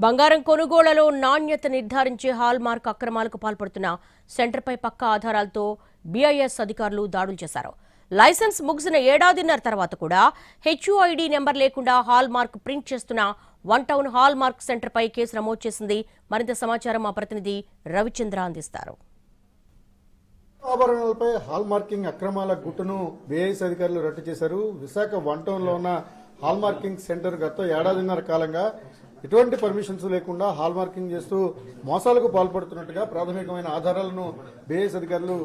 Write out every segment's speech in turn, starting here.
బంగారం కొనుగోళ్లలో నాణ్యత నిర్ధారించే హాల్మార్క్ అక్రమాలకు పాల్పడుతున్న సెంటర్పై పక్కా ఆధారాలతో బీఐఎస్ అధికారులు దాడులు చేశారు. లైసెన్స్ ముగిసిన ఏడాదిన్నర తర్వాత కూడా హెచ్యూఐడి నెంబర్ లేకుండా హాల్మార్క్ ప్రింట్ చేస్తున్న వన్ టౌన్ హాల్మార్క్ సెంటర్పై కేసు నమోదు చేసింది. మరింత సమాచారం మా ప్రతినిధి రవిచంద్ర అందిస్తారు. ఆభరణాలపై హాల్ మార్కింగ్ అక్రమాల గుట్టును బీఐఎస్ అధికారులు రట్టు చేశారు. విశాఖ వన్ టౌన్ లో ఉన్న హాల్ మార్కింగ్ సెంటర్ గత ఏడాదిన్నర కాలంగా ఎటువంటి పర్మిషన్స్ లేకుండా హాల్ మార్కింగ్ చేస్తూ మోసాలకు పాల్పడుతున్నట్టుగా ప్రాథమికమైన ఆధారాలను బీఐఎస్ అధికారులు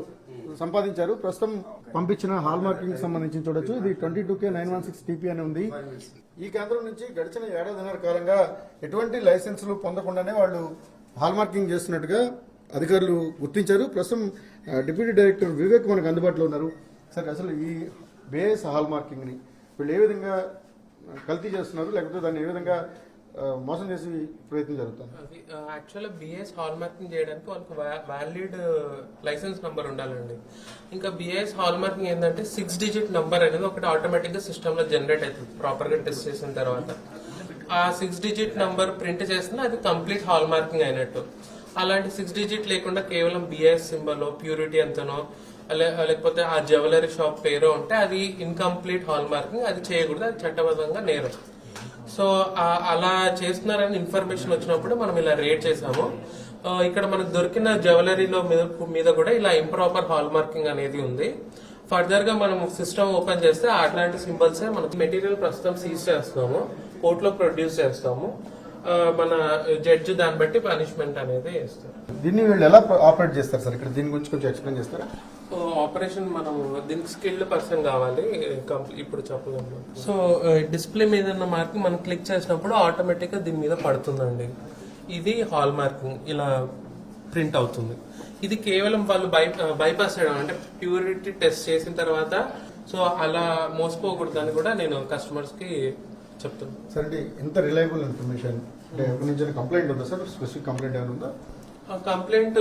సంపాదించారు. ప్రస్తుతం పంపించిన హాల్ మార్కింగ్ సంబంధించి చూడొచ్చు. ఇది 22K916 TP అని ఉంది. ఈ కేంద్రం నుంచి గడిచిన ఏడాదిన్నర కాలంగా ఎటువంటి లైసెన్సులు పొందకుండానే వాళ్ళు హాల్ మార్కింగ్ చేస్తున్నట్టుగా అధికారులు గుర్తించారు. ప్రస్తుతం డిప్యూటీ డైరెక్టర్ వివేక్ మనకు అందుబాటులో ఉన్నారు. సార్, అసలు ఈ బీఐఎస్ హాల్ మార్కింగ్ ని వీళ్ళు ఏ విధంగా కల్తీ చేస్తున్నారు, లేకపోతే దాన్ని ఏ విధంగా మోసం చేసి ప్రయత్నం జరుగుతుంది? యాక్చువల్గా బీఐఎస్ హాల్ మార్కింగ్ చేయడానికి వాళ్ళకి వ్యాలిడ్ లైసెన్స్ నంబర్ ఉండాలండి. ఇంకా బీఐఎస్ హాల్ మార్కింగ్ ఏంటంటే 6 digit నంబర్ అనేది ఒకటి ఆటోమేటిక్గా సిస్టంలో జనరేట్ అవుతుంది ప్రాపర్గా టెస్ట్ చేసిన తర్వాత. ఆ 6 digit నంబర్ ప్రింట్ చేస్తున్నా అది కంప్లీట్ హాల్ మార్కింగ్ అయినట్టు. అలాంటి 6 digit లేకుండా కేవలం బీఐఎస్ సింబల్ ప్యూరిటీ ఎంతనో లేకపోతే ఆ జ్యువెలరీ షాప్ పేరో ఉంటే అది ఇన్కంప్లీట్ హాల్ మార్కింగ్, అది చేయకూడదు, అది చట్టబద్ధంగా నేరం. సో అలా చేస్తున్నారని ఇన్ఫర్మేషన్ వచ్చినప్పుడు మనం ఇలా రేట్ చేసాము. ఇక్కడ మనకు దొరికిన జ్యువెలరీలో మీద కూడా ఇలా ఇంప్రాపర్ హాల్ మార్కింగ్ అనేది ఉంది. ఫర్దర్ గా మనం సిస్టమ్ ఓపెన్ చేస్తే అట్లాంటి సింబల్స్ మనకు మెటీరియల్ ప్రస్తుతం సీజ్ చేస్తాము, కోర్టులో ప్రొడ్యూస్ చేస్తాము. మన జడ్జి దాన్ని బట్టి పనిష్మెంట్ అనేది ఇస్తారు. దీన్ని వీళ్ళు ఎలా ఆపరేట్ చేస్తారు సార్? ఇక్కడ దీని గురించి కొంచెం ఎక్స్ప్లెయిన్ చేస్తారా? ఆపరేషన్ మనం దీనికి స్కిల్డ్ పర్సన్ కావాలి, ఇప్పుడు చెప్పలేము. సో డిస్ప్లే మీద ఉన్న మార్కింగ్ మనం క్లిక్ చేసినప్పుడు ఆటోమేటిక్ గా దీని మీద పడుతుందండి. ఇది హాల్ మార్కింగ్ ఇలా ప్రింట్ అవుతుంది. ఇది కేవలం వాళ్ళు బైపాస్ చేయడం, అంటే ప్యూరిటీ టెస్ట్ చేసిన తర్వాత. సో అలా మోసపోకూడదని కూడా నేను కస్టమర్స్ కి చెప్తాను. సార్, అంటే ఇంత రిలయబుల్ ఇన్ఫర్మేషన్ అంటే ఎక్కడి నుంచి కంప్లైంట్ ఉందా సార్? స్పెసిఫిక్ కంప్లైంట్ ఏమైనా ఉందా? కంప్లైంట్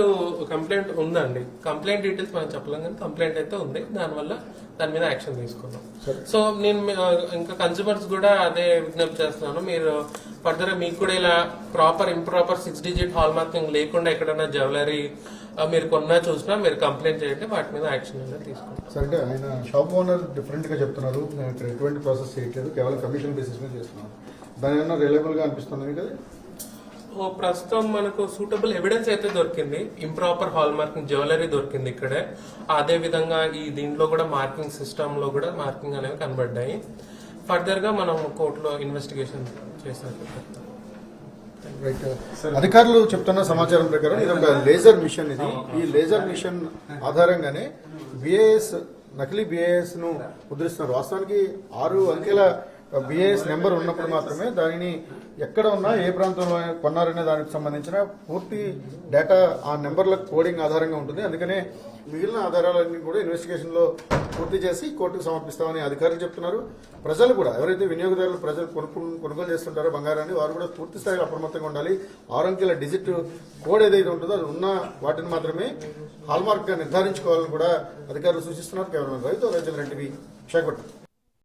ఉందండి. కంప్లైంట్ డీటెయిల్స్ మనం చెప్పలేం, కానీ కంప్లైంట్ అయితే ఉంది. దానివల్ల దాని మీద యాక్షన్ తీసుకున్నాం. సో నేను ఇంకా కన్స్యూమర్స్ కూడా అదే విజ్ఞప్తి చేస్తున్నాను. మీరు ఫర్దర్ మీకు కూడా ఇలా ఇంప్రాపర్ 6 digit హాల్ మార్కింగ్ లేకుండా ఎక్కడైనా జ్యువెలరీ మీరు కొన్నా చూసినా మీరు కంప్లైంట్ చేయండి, వాటి మీద యాక్షన్ అనేది తీసుకుంటాం. సార్, అంటే ఆయన షాప్ ఓనర్ డిఫరెంట్ గా చెప్తున్నారు, నేను ఇక్కడ ఎటువంటి ప్రాసెస్ చేయట్లేదు, కేవలం కమిషన్ బేసిస్ మీద చేస్తున్నాను. దాని ఏమన్నా రిలయబుల్ గా అనిపిస్తుంది కదా? ప్రస్తుతం మనకు సూటబుల్ ఎవిడెన్స్ అయితే దొరికింది. ఇంప్రాపర్ హాల్ మార్కింగ్ జ్యువెలరీ దొరికింది ఇక్కడే. అదే విధంగా ఈ దీంట్లో కూడా మార్కింగ్ సిస్టమ్ లో కూడా మార్కింగ్ అనేవి కనబడ్డాయి. ఫర్దర్ గా మనం కోర్టులో ఇన్వెస్టిగేషన్ చేసినట్టు. అధికారులు చెప్తున్న సమాచారం ప్రకారం ఇది ఒక లేజర్ మిషన్. ఇది ఈ లేజర్ మిషన్ ఆధారంగానే బీఐఎస్ నకిలీ బీఐఎస్ ను ముద్రిస్తున్నారు. వాస్తవానికి 6 అంకెల బీఐఎస్ నెంబర్ ఉన్నప్పుడు మాత్రమే దానిని ఎక్కడ ఉన్నా ఏ ప్రాంతంలో కొన్నారనే దానికి సంబంధించిన పూర్తి డేటా ఆ నెంబర్ల కోడింగ్ ఆధారంగా ఉంటుంది. అందుకనే మిగిలిన ఆధారాలన్నీ కూడా ఇన్వెస్టిగేషన్ లో పూర్తి చేసి కోర్టుకు సమర్పిస్తామని అధికారులు చెప్తున్నారు. ప్రజలు కూడా, ఎవరైతే వినియోగదారులు ప్రజలు కొనుగోలు చేస్తుంటారో బంగారాన్ని, వారు కూడా పూర్తి స్థాయిలో అప్రమత్తంగా ఉండాలి. 6 అంకెల డిజిట్ కోడ్ ఏదైతే ఉంటుందో అది ఉన్న వాటిని మాత్రమే హాల్మార్క్ గా నిర్ధారించుకోవాలని కూడా అధికారులు సూచిస్తున్నారు. కేవలం రైతు రవిచంద్ర టీవీ విశాఖపట్నం.